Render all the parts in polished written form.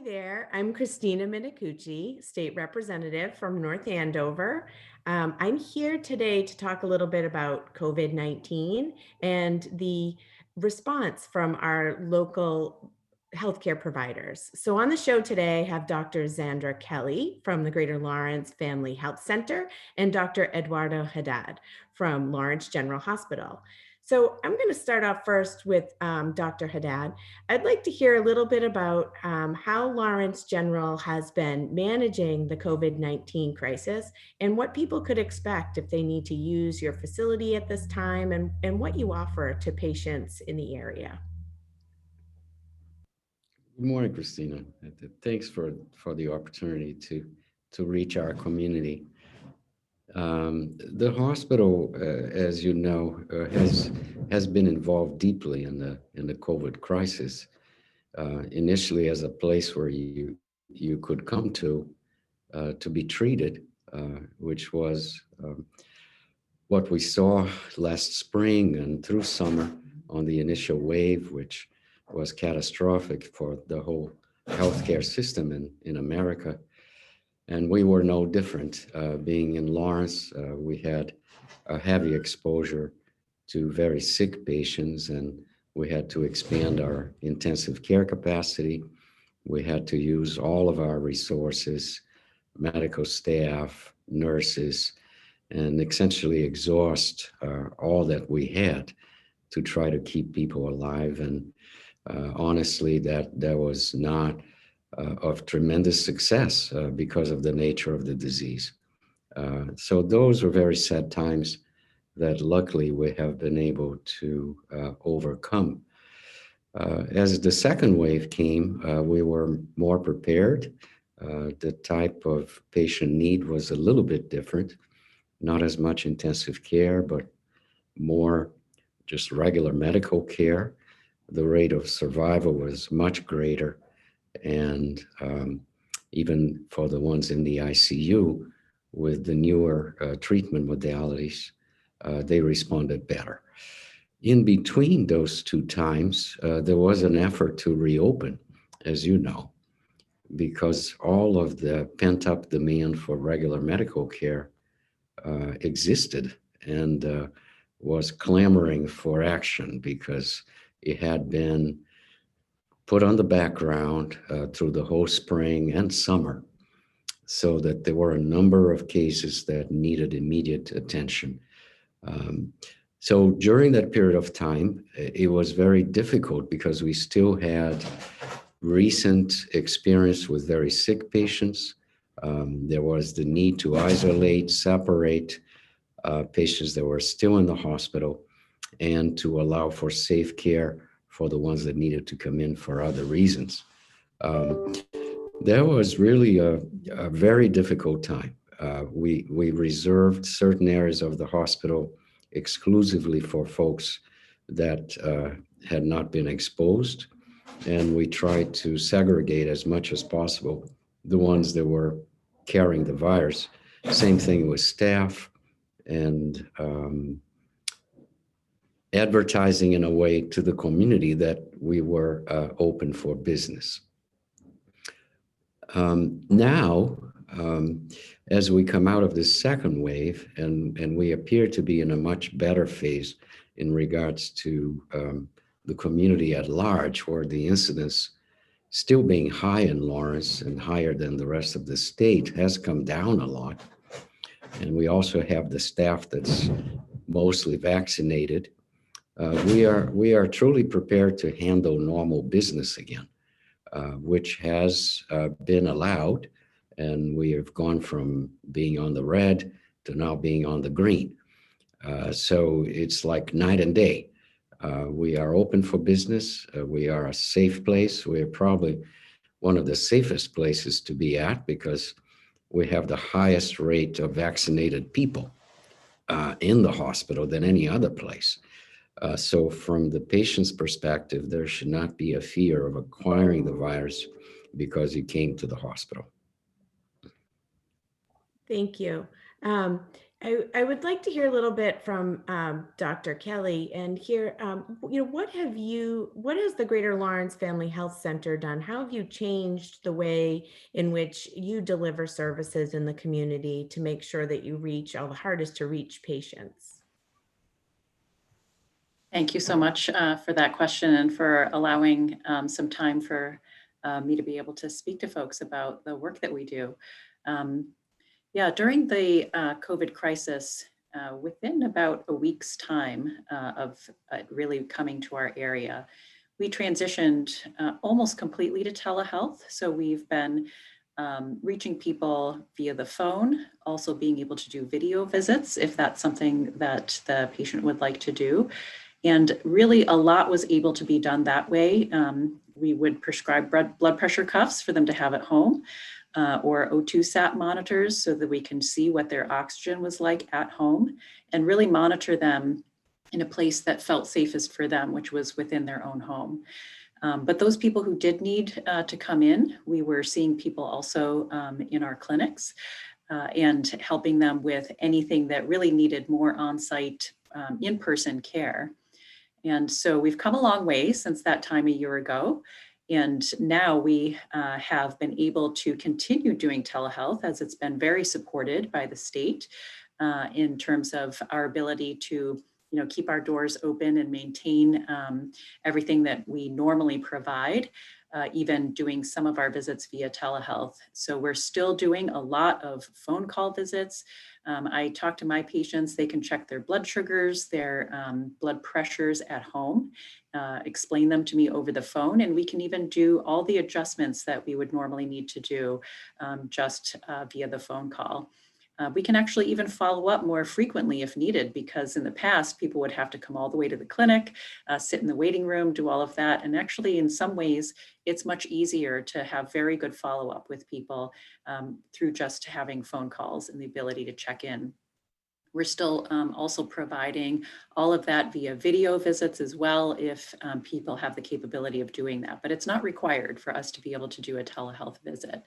There, I'm Christina Minicucci, State Representative from North Andover. I'm here today to talk a little bit about COVID-19 and the response from our local healthcare providers. So on the show today, I have Dr. Zandra Kelly from the Greater Lawrence Family Health Center and Dr. Eduardo Haddad from Lawrence General Hospital. So I'm going to start off first with Dr. Haddad. I'd like to hear a little bit about how Lawrence General has been managing the COVID-19 crisis and what people could expect if they need to use your facility at this time and what you offer to patients in the area. Good morning, Christina. Thanks for the opportunity to reach our community. The hospital, as you know, has been involved deeply in the COVID crisis. Initially, as a place where you could come to be treated, which was what we saw last spring and through summer on the initial wave, which was catastrophic for the whole healthcare system in America. And we were no different. Being in Lawrence, we had a heavy exposure to very sick patients, and we had to expand our intensive care capacity. We had to use all of our resources, medical staff, nurses, and essentially exhaust all that we had to try to keep people alive. And honestly, that was not of tremendous success because of the nature of the disease. So those were very sad times that luckily we have been able to overcome. As the second wave came, we were more prepared. The type of patient need was a little bit different, not as much intensive care, but more just regular medical care. The rate of survival was much greater. And even for the ones in the ICU with the newer treatment modalities, they responded better. In between those two times, there was an effort to reopen, as you know, because all of the pent-up demand for regular medical care existed and was clamoring for action because it had been put on the background through the whole spring and summer, so that there were a number of cases that needed immediate attention. So during that period of time, it was very difficult because we still had recent experience with very sick patients. There was the need to isolate, separate patients that were still in the hospital and to allow for safe care for the ones that needed to come in for other reasons. That was really a very difficult time. We reserved certain areas of the hospital exclusively for folks that had not been exposed, and we tried to segregate as much as possible the ones that were carrying the virus. Same thing with staff and advertising in a way to the community that we were open for business. Now, as we come out of this second wave, and we appear to be in a much better phase in regards to the community at large, where the incidence still being high in Lawrence and higher than the rest of the state has come down a lot. And we also have the staff that's mostly vaccinated. We are truly prepared to handle normal business again, which has been allowed, and we have gone from being on the red to now being on the green. So it's like night and day. We are open for business. We are a safe place. We are probably one of the safest places to be at because we have the highest rate of vaccinated people in the hospital than any other place. So from the patient's perspective, there should not be a fear of acquiring the virus because you came to the hospital. Thank you. I would like to hear a little bit from Dr. Kelly and hear, what has the Greater Lawrence Family Health Center done? How have you changed the way in which you deliver services in the community to make sure that you reach all the hardest to reach patients? Thank you so much for that question and for allowing some time for me to be able to speak to folks about the work that we do. Um, yeah, during the COVID crisis, within about a week's time of really coming to our area, we transitioned almost completely to telehealth. So we've been reaching people via the phone, also being able to do video visits if that's something that the patient would like to do. And really, a lot was able to be done that way. We would prescribe blood pressure cuffs for them to have at home, or O2 sat monitors so that we can see what their oxygen was like at home and really monitor them in a place that felt safest for them, which was within their own home. But those people who did need to come in, we were seeing people also in our clinics and helping them with anything that really needed more on-site in-person care. And so we've come a long way since that time a year ago. And now we have been able to continue doing telehealth as it's been very supported by the state in terms of our ability to keep our doors open and maintain everything that we normally provide, even doing some of our visits via telehealth. So we're still doing a lot of phone call visits. I talk to my patients, they can check their blood sugars, their blood pressures at home, explain them to me over the phone, and we can even do all the adjustments that we would normally need to do just via the phone call. We can actually even follow up more frequently if needed, because in the past, people would have to come all the way to the clinic, sit in the waiting room, do all of that. And actually, in some ways, it's much easier to have very good follow-up with people through just having phone calls and the ability to check in. We're still also providing all of that via video visits as well if people have the capability of doing that, but it's not required for us to be able to do a telehealth visit.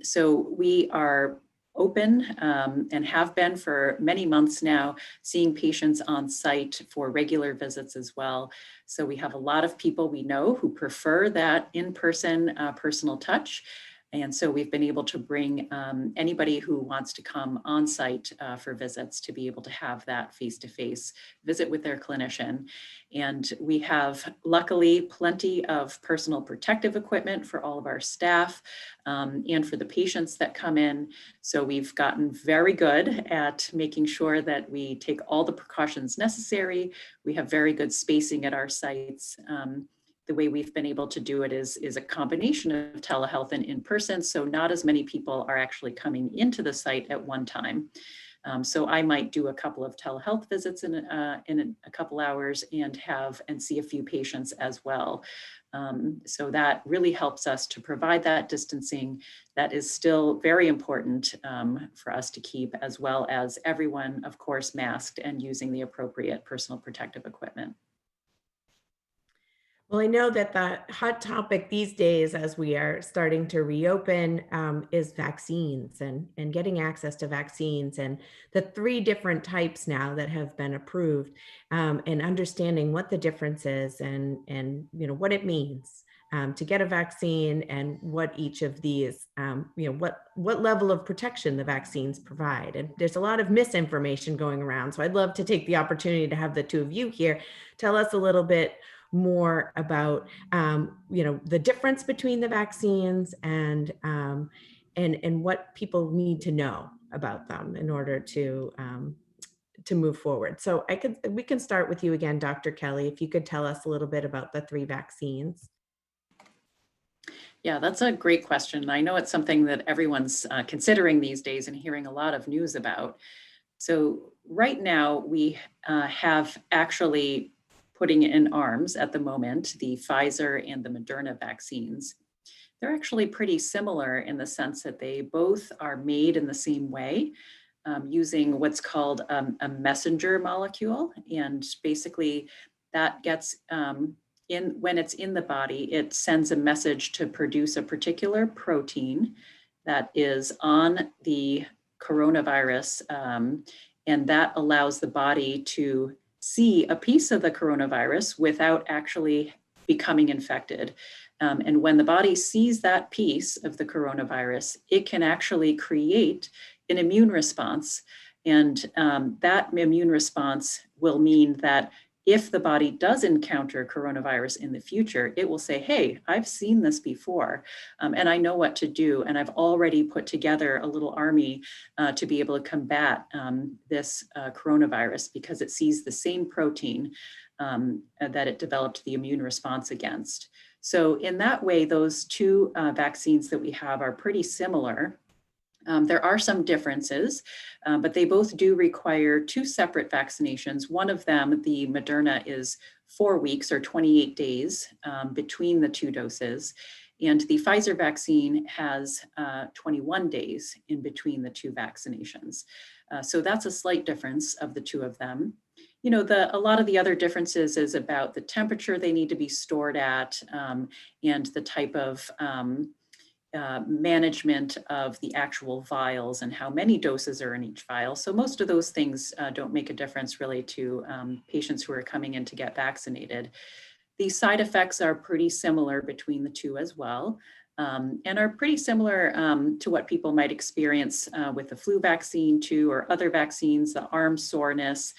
So we are open and have been for many months now, seeing patients on site for regular visits as well. So we have a lot of people we know who prefer that in-person personal touch. And so we've been able to bring anybody who wants to come on site for visits to be able to have that face-to-face visit with their clinician. And we have, luckily, plenty of personal protective equipment for all of our staff and for the patients that come in. So we've gotten very good at making sure that we take all the precautions necessary. We have very good spacing at our sites. The way we've been able to do it is a combination of telehealth and in-person. So not as many people are actually coming into the site at one time. So I might do a couple of telehealth visits in a couple hours and see a few patients as well. So that really helps us to provide that distancing that is still very important for us to keep, as well as everyone, of course, masked and using the appropriate personal protective equipment. Well, I know that the hot topic these days, as we are starting to reopen, is vaccines and getting access to vaccines, and the three different types now that have been approved, and understanding what the difference is and what it means to get a vaccine and what each of these, what level of protection the vaccines provide. And there's a lot of misinformation going around, so I'd love to take the opportunity to have the two of you here tell us a little bit more about the difference between the vaccines and what people need to know about them in order to move forward. So we can start with you again, Dr. Kelly, if you could tell us a little bit about the three vaccines. Yeah, that's a great question. I know it's something that everyone's considering these days and hearing a lot of news about. So right now we have actually putting in arms at the moment, the Pfizer and the Moderna vaccines. They're actually pretty similar in the sense that they both are made in the same way, using what's called a messenger molecule. And basically that gets when it's in the body, it sends a message to produce a particular protein that is on the coronavirus, and that allows the body to see a piece of the coronavirus without actually becoming infected. And when the body sees that piece of the coronavirus, it can actually create an immune response. And that immune response will mean that if the body does encounter coronavirus in the future, it will say, hey, I've seen this before, and I know what to do. And I've already put together a little army to be able to combat this coronavirus, because it sees the same protein that it developed the immune response against. So in that way, those two vaccines that we have are pretty similar. There are some differences, but they both do require two separate vaccinations. One of them, the Moderna, is 4 weeks or 28 days between the two doses. And the Pfizer vaccine has 21 days in between the two vaccinations. So that's a slight difference of the two of them. You know, a lot of the other differences is about the temperature they need to be stored at, and the type of management of the actual vials and how many doses are in each vial. So most of those things don't make a difference really to patients who are coming in to get vaccinated. The side effects are pretty similar between the two as well, and are pretty similar to what people might experience with the flu vaccine too, or other vaccines. The arm soreness,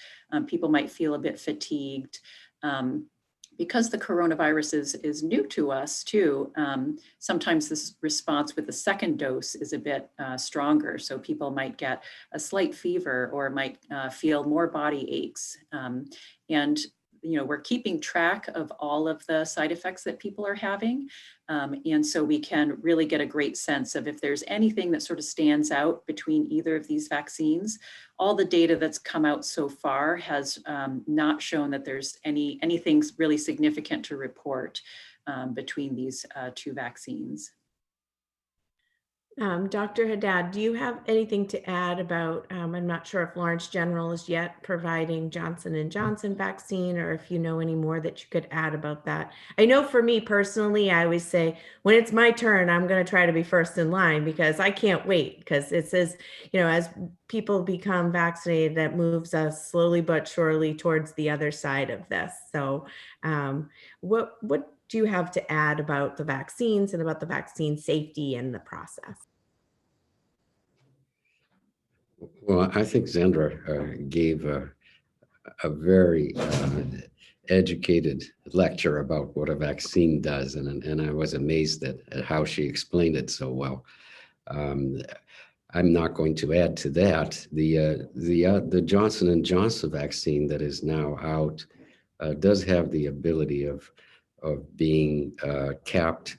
people might feel a bit fatigued. Because the coronavirus is new to us too, sometimes this response with the second dose is a bit stronger. So people might get a slight fever or might feel more body aches. And you know, we're keeping track of all of the side effects that people are having. And so we can really get a great sense of if there's anything that sort of stands out between either of these vaccines. All the data that's come out so far has not shown that there's anything really significant to report between these two vaccines. Dr. Haddad, do you have anything to add about, I'm not sure if Lawrence General is yet providing Johnson & Johnson vaccine, or if you know any more that you could add about that. I know for me personally, I always say, when it's my turn, I'm going to try to be first in line, because I can't wait, because it says, you know, as people become vaccinated, that moves us slowly but surely towards the other side of this. So what do you have to add about the vaccines and about the vaccine safety and the process? Well, I think Zandra gave a very educated lecture about what a vaccine does, and I was amazed at how she explained it so well. I'm not going to add to that. The Johnson & Johnson vaccine that is now out does have the ability of being capped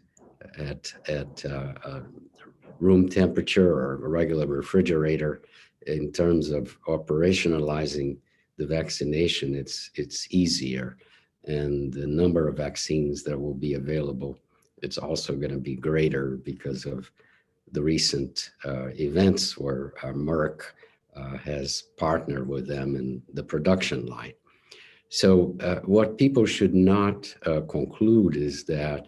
at room temperature or a regular refrigerator. In terms of operationalizing the vaccination, it's easier, and the number of vaccines that will be available, it's also going to be greater because of the recent events where Merck has partnered with them in the production line. So what people should not conclude is that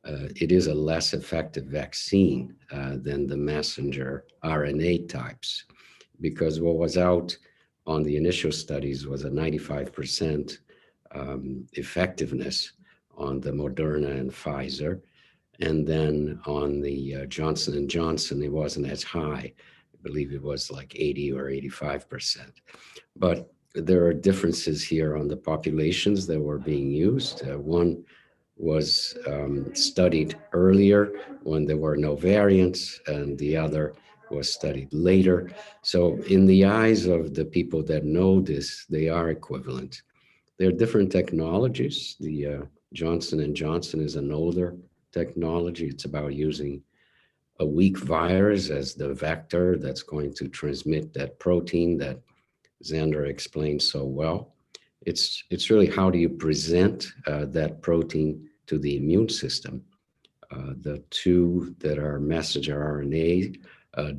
it is a less effective vaccine than the messenger RNA types, because what was out on the initial studies was a 95% effectiveness on the Moderna and Pfizer. And then on the Johnson & Johnson, it wasn't as high. I believe it was like 80 or 85%. But there are differences here on the populations that were being used. One was studied earlier when there were no variants, and the other was studied later. So in the eyes of the people that know this, they are equivalent. There are different technologies. The Johnson & Johnson is an older technology. It's about using a weak virus as the vector that's going to transmit that protein that Xander explained so well. It's really how do you present that protein to the immune system. The two that are messenger RNA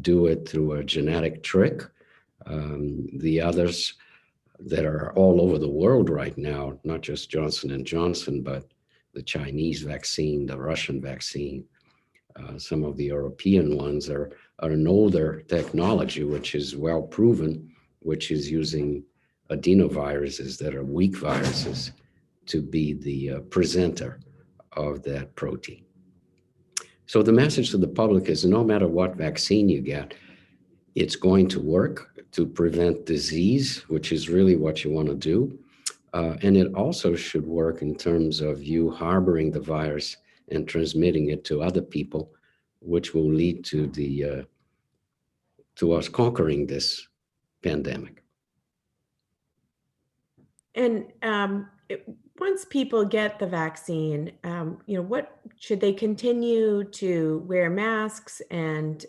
do it through a genetic trick. The others that are all over the world right now, not just Johnson & Johnson, but the Chinese vaccine, the Russian vaccine, Some of the European ones are an older technology, which is well proven, which is using adenoviruses that are weak viruses to be the presenter of that protein. So the message to the public is no matter what vaccine you get, it's going to work to prevent disease, which is really what you want to do. And it also should work in terms of you harboring the virus and transmitting it to other people, which will lead to to us conquering this pandemic. And once people get the vaccine, what should they continue to wear masks and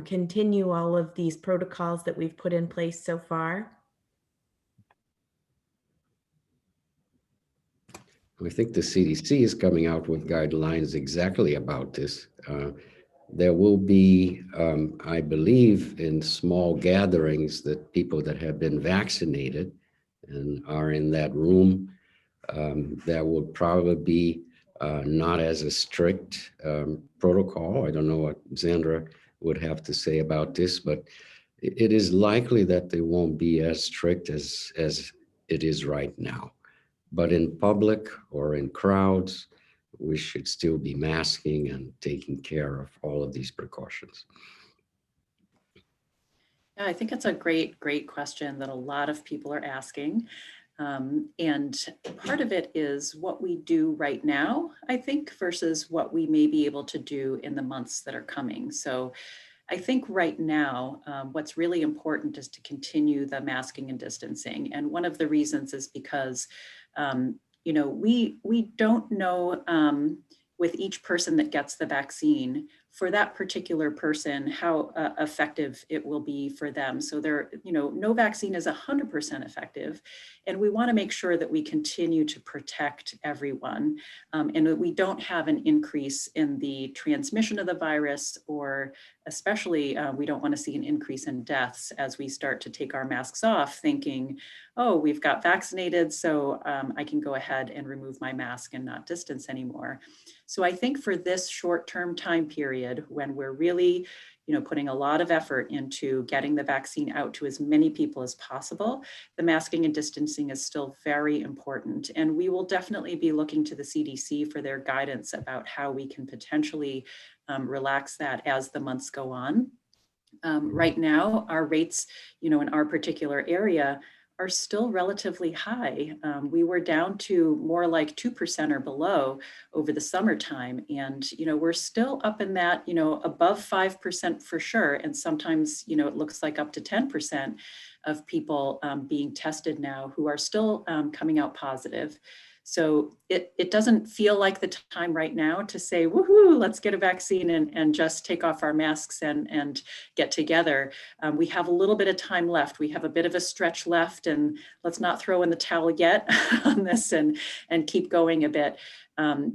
continue all of these protocols that we've put in place so far? I think the CDC is coming out with guidelines exactly about this. There will be, I believe, in small gatherings that people that have been vaccinated and are in that room, there will probably be not as a strict protocol. I don't know what Xandra would have to say about this, but it is likely that they won't be as strict as it is right now. But in public or in crowds, we should still be masking and taking care of all of these precautions. Yeah, I think it's a great question that a lot of people are asking. And part of it is what we do right now, I think, versus what we may be able to do in the months that are coming. So I think right now, what's really important is to continue the masking and distancing. And one of the reasons is because, we don't know with each person that gets the vaccine, for that particular person, how effective it will be for them. So no vaccine is 100% effective. And we want to make sure that we continue to protect everyone and that we don't have an increase in the transmission of the virus, or especially we don't want to see an increase in deaths as we start to take our masks off thinking, oh, we've got vaccinated, so I can go ahead and remove my mask and not distance anymore. So I think for this short-term time period, when we're really, putting a lot of effort into getting the vaccine out to as many people as possible, the masking and distancing is still very important. And we will definitely be looking to the CDC for their guidance about how we can potentially relax that as the months go on. Right now, our rates, in our particular area are still relatively high. We were down to more like 2% or below over the summertime. And, we're still up in that, above 5% for sure. And sometimes, it looks like up to 10% of people being tested now who are still coming out positive. So it doesn't feel like the time right now to say, woohoo, let's get a vaccine and just take off our masks and get together. We have a little bit of time left. We have a bit of a stretch left, and let's not throw in the towel yet on this and keep going a bit.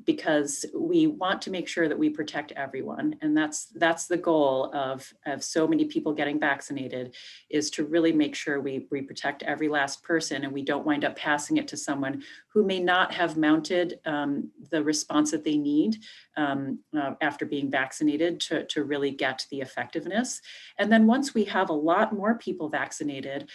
Because we want to make sure that we protect everyone. And that's the goal of so many people getting vaccinated, is to really make sure we protect every last person, and we don't wind up passing it to someone who may not have mounted the response that they need after being vaccinated to really get the effectiveness. And then once we have a lot more people vaccinated,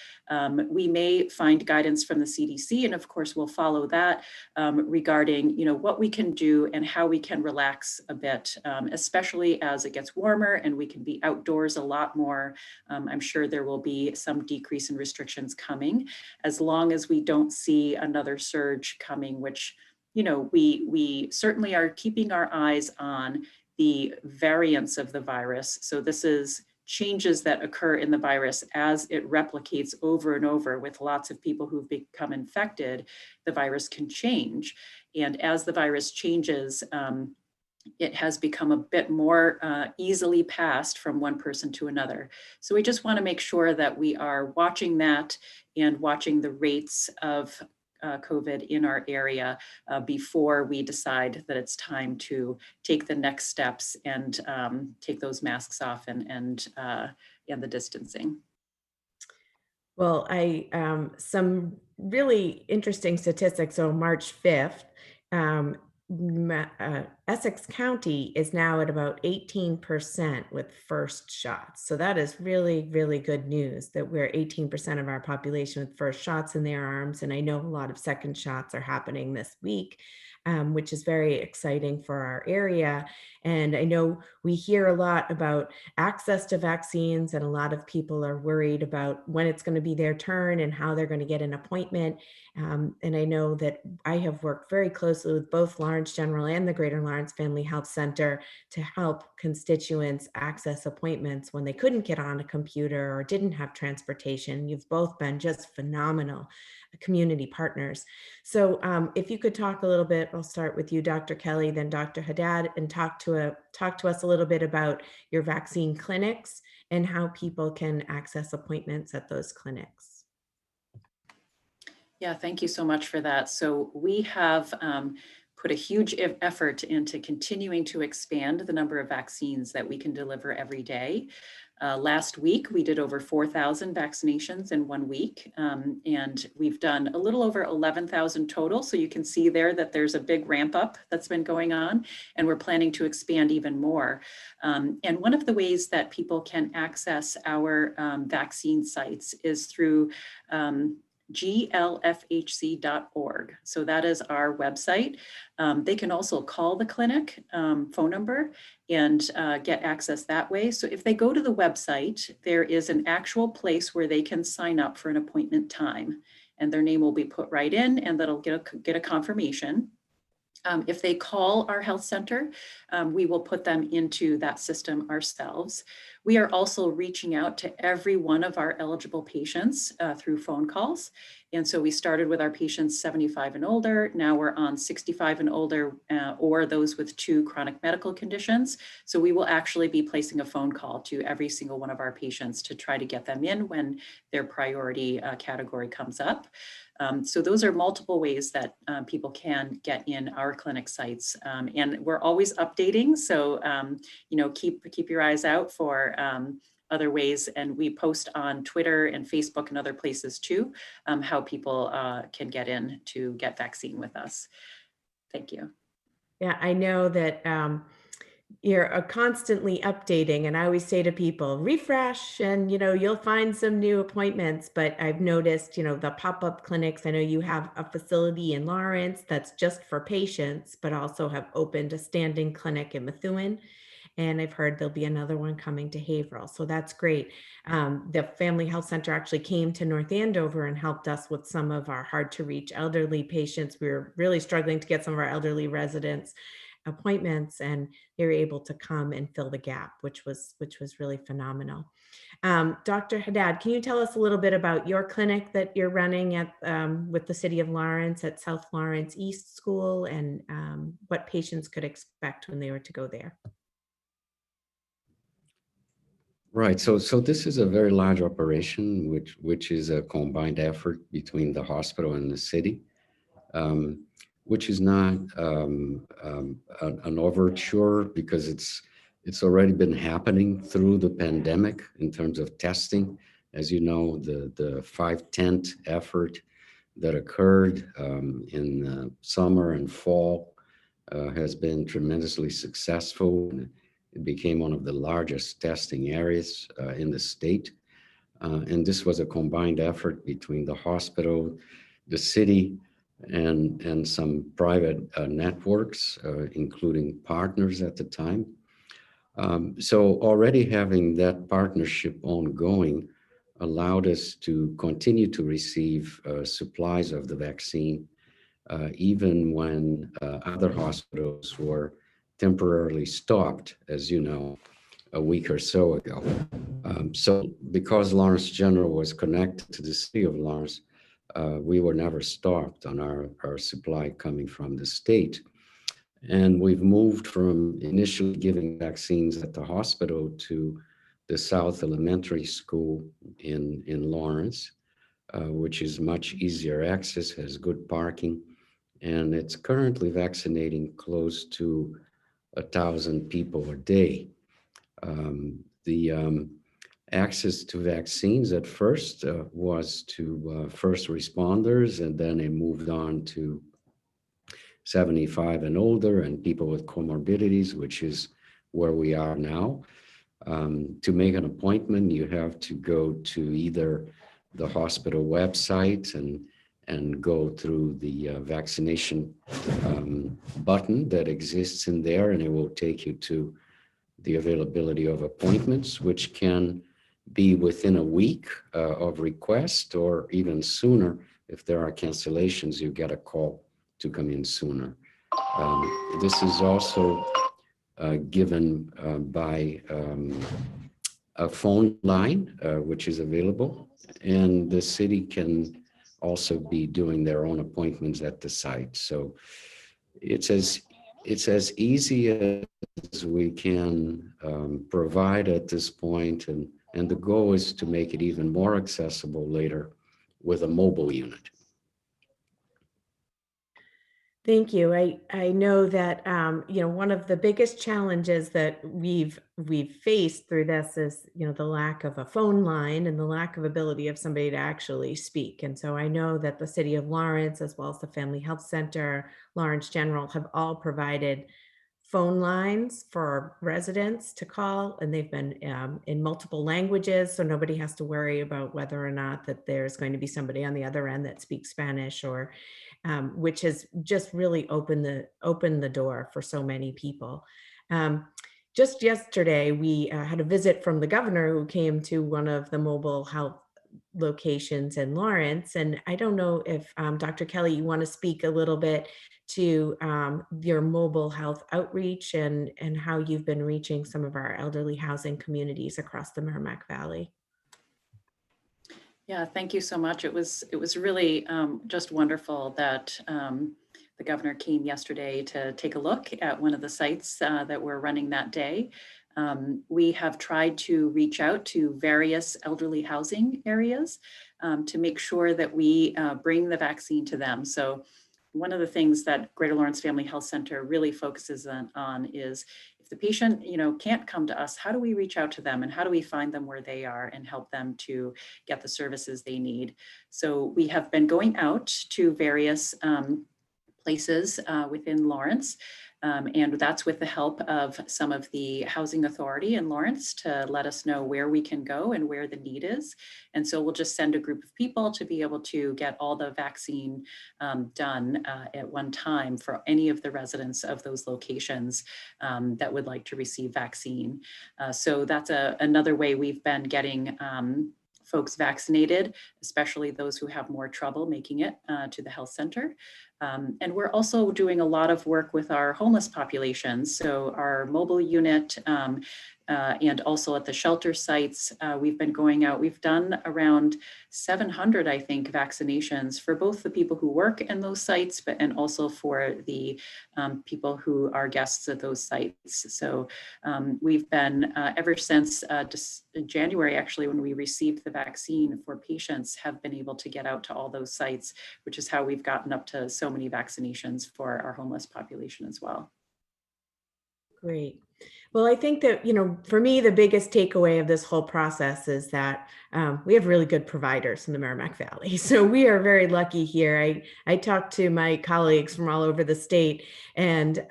we may find guidance from the CDC, and of course we'll follow that regarding what we can do and how we can relax a bit, especially as it gets warmer and we can be outdoors a lot more. I'm sure there will be some decrease in restrictions coming, as long as we don't see another surge coming, which we certainly are keeping our eyes on the variants of the virus. So this is changes that occur in the virus as it replicates over and over with lots of people who've become infected. The virus can change. And as the virus changes, it has become a bit more easily passed from one person to another. So we just want to make sure that we are watching that and watching the rates of COVID in our area before we decide that it's time to take the next steps and take those masks off and the distancing. Well, some really interesting statistics. So March 5th, Essex County is now at about 18% with first shots. So that is really, really good news that we're 18% of our population with first shots in their arms. And I know a lot of second shots are happening this week, which is very exciting for our area. And I know we hear a lot about access to vaccines, and a lot of people are worried about when it's going to be their turn and how they're going to get an appointment. And I know that I have worked very closely with both Lawrence General and the Greater Lawrence Family Health Center to help constituents access appointments when they couldn't get on a computer or didn't have transportation. You've both been just phenomenal community partners. So if you could talk a little bit, I'll start with you, Dr. Kelly, then Dr. Haddad, and talk to us a little bit about your vaccine clinics and how people can access appointments at those clinics. Yeah, thank you so much for that. So we have put a huge effort into continuing to expand the number of vaccines that we can deliver every day. Last week, we did over 4,000 vaccinations in 1 week, and we've done a little over 11,000 total. So you can see there that there's a big ramp up that's been going on, and we're planning to expand even more. And one of the ways that people can access our vaccine sites is through glfhc.org. So that is our website. They can also call the clinic phone number and get access that way. So if they go to the website, there is an actual place where they can sign up for an appointment time, and their name will be put right in, and that'll get a confirmation. If they call our health center, we will put them into that system ourselves. We are also reaching out to every one of our eligible patients through phone calls. And so we started with our patients 75 and older. Now we're on 65 and older, or those with 2 chronic medical conditions. So we will actually be placing a phone call to every single one of our patients to try to get them in when their priority category comes up. So those are multiple ways that people can get in our clinic sites, and we're always updating. So keep your eyes out for other ways, and we post on Twitter and Facebook and other places too how people can get in to get vaccine with us. Thank you. Yeah, I know that you're constantly updating, and I always say to people, refresh, and you'll find some new appointments. But I've noticed, the pop-up clinics, I know you have a facility in Lawrence that's just for patients, but also have opened a standing clinic in Methuen. And I've heard there'll be another one coming to Haverhill. So that's great. The Family Health Center actually came to North Andover and helped us with some of our hard to reach elderly patients. We were really struggling to get some of our elderly residents appointments, and they were able to come and fill the gap, which was really phenomenal. Dr. Haddad, can you tell us a little bit about your clinic that you're running at with the City of Lawrence at South Lawrence East School, and what patients could expect when they were to go there? Right. So this is a very large operation, which is a combined effort between the hospital and the city, which is not an overture, because it's already been happening through the pandemic in terms of testing. As you know, the 5-tent effort that occurred in summer and fall has been tremendously successful. It became one of the largest testing areas in the state. And this was a combined effort between the hospital, the city, and some private networks, including partners at the time. So already having that partnership ongoing allowed us to continue to receive supplies of the vaccine, even when other hospitals were temporarily stopped, as you know, a week or so ago. So because Lawrence General was connected to the city of Lawrence, we were never stopped on our supply coming from the state. And we've moved from initially giving vaccines at the hospital to the South Elementary School in Lawrence, which is much easier access, has good parking, and it's currently vaccinating close to 1,000 people a day. The access to vaccines at first was to first responders, and then it moved on to 75 and older and people with comorbidities, which is where we are now. To make an appointment, you have to go to either the hospital website and go through the vaccination button that exists in there, and it will take you to the availability of appointments, which can be within a week of request or even sooner. If there are cancellations, you get a call to come in sooner. This is also given by a phone line, which is available, and the city can also be doing their own appointments at the site. So it's as easy as we can provide at this point, and the goal is to make it even more accessible later with a mobile unit. Thank you. I know that one of the biggest challenges that we've faced through this is the lack of a phone line and the lack of ability of somebody to actually speak. And so I know that the City of Lawrence, as well as the Family Health Center, Lawrence General, have all provided phone lines for residents to call, and they've been in multiple languages, so nobody has to worry about whether or not that there's going to be somebody on the other end that speaks Spanish, or which has just really opened the door for so many people. Just yesterday, we had a visit from the governor, who came to one of the mobile health locations in Lawrence. And I don't know if Dr. Kelly, you want to speak a little bit to your mobile health outreach and how you've been reaching some of our elderly housing communities across the Merrimack Valley. Yeah, thank you so much. It was really just wonderful that the governor came yesterday to take a look at one of the sites that we're running that day. We have tried to reach out to various elderly housing areas to make sure that we bring the vaccine to them. So one of the things that Greater Lawrence Family Health Center really focuses on is, if the patient, can't come to us, how do we reach out to them and how do we find them where they are and help them to get the services they need? So we have been going out to various places within Lawrence. And that's with the help of some of the housing authority in Lawrence to let us know where we can go and where the need is. And so we'll just send a group of people to be able to get all the vaccine done at one time for any of the residents of those locations that would like to receive vaccine. So that's another way we've been getting folks vaccinated, especially those who have more trouble making it to the health center. And we're also doing a lot of work with our homeless population. So our mobile unit and also at the shelter sites, we've been going out. We've done around 700, I think, vaccinations for both the people who work in those sites, and also for the people who are guests at those sites. So we've been, ever since January, actually, when we received the vaccine for patients, have been able to get out to all those sites, which is how we've gotten up to so many vaccinations for our homeless population as well. Great. Well, I think that, for me, the biggest takeaway of this whole process is that we have really good providers in the Merrimack Valley. So we are very lucky here. I talk to my colleagues from all over the state, and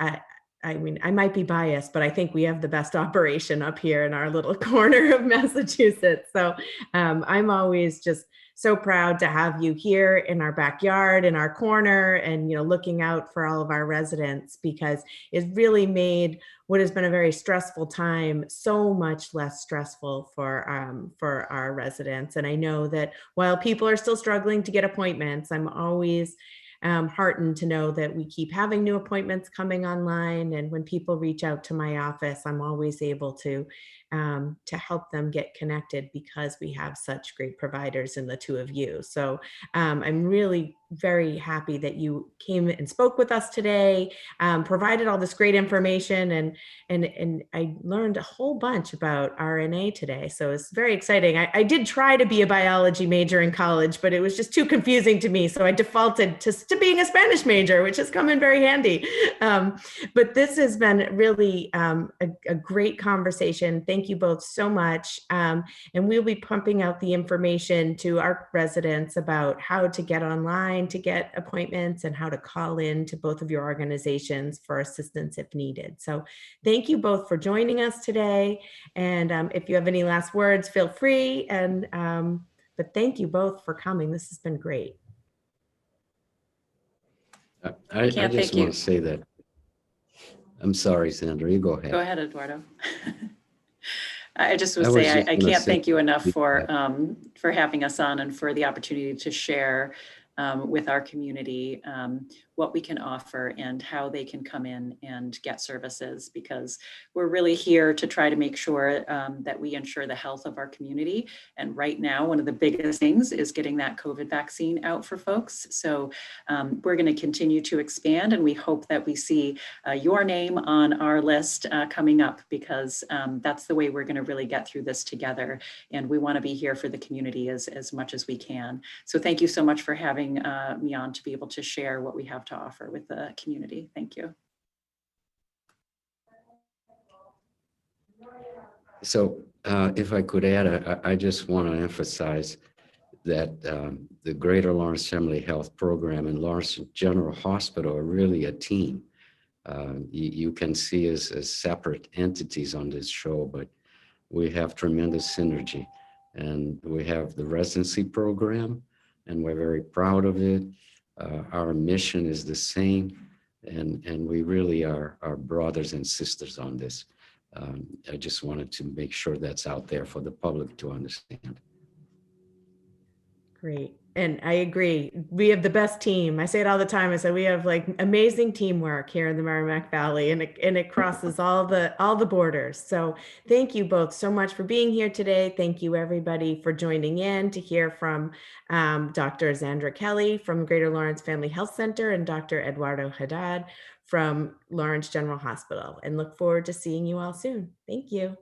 I mean, I might be biased, but I think we have the best operation up here in our little corner of Massachusetts. So I'm always just so proud to have you here in our backyard, in our corner, and looking out for all of our residents, because it really made what has been a very stressful time so much less stressful for our residents. And I know that while people are still struggling to get appointments, I'm always heartened to know that we keep having new appointments coming online. And when people reach out to my office, I'm always able to help them get connected, because we have such great providers in the two of you. So I'm really very happy that you came and spoke with us today, provided all this great information, and I learned a whole bunch about RNA today. So it's very exciting. I did try to be a biology major in college, but it was just too confusing to me. So I defaulted to to being a Spanish major, which has come in very handy. But this has been really a great conversation. Thank you both so much. And we'll be pumping out the information to our residents about how to get online to get appointments and how to call in to both of your organizations for assistance if needed. So thank you both for joining us today. And if you have any last words, feel free. And but thank you both for coming. This has been great. I Can't just thank you. want to say that. I'm sorry, Sandra, you go ahead. Go ahead, Eduardo. I just I would was say just I gonna can't say- thank you enough for having us on and for the opportunity to share with our community what we can offer and how they can come in and get services, because we're really here to try to make sure that we ensure the health of our community. And right now, one of the biggest things is getting that COVID vaccine out for folks. So we're going to continue to expand, and we hope that we see your name on our list coming up, because that's the way we're going to really get through this together. And we want to be here for the community as much as we can. So thank you so much for having me on to be able to share what we have to offer with the community. Thank you. So if I could add, I just want to emphasize that the Greater Lawrence Family Health Program and Lawrence General Hospital are really a team. You can see us as separate entities on this show, but we have tremendous synergy. And we have the residency program, and we're very proud of it. Our mission is the same, and we really are brothers and sisters on this. I just wanted to make sure that's out there for the public to understand. Great. And I agree. We have the best team. I say it all the time. I say we have like amazing teamwork here in the Merrimack Valley, and it crosses all the borders. So thank you both so much for being here today. Thank you everybody for joining in to hear from Dr. Zandra Kelly from Greater Lawrence Family Health Center and Dr. Eduardo Haddad from Lawrence General Hospital, and look forward to seeing you all soon. Thank you.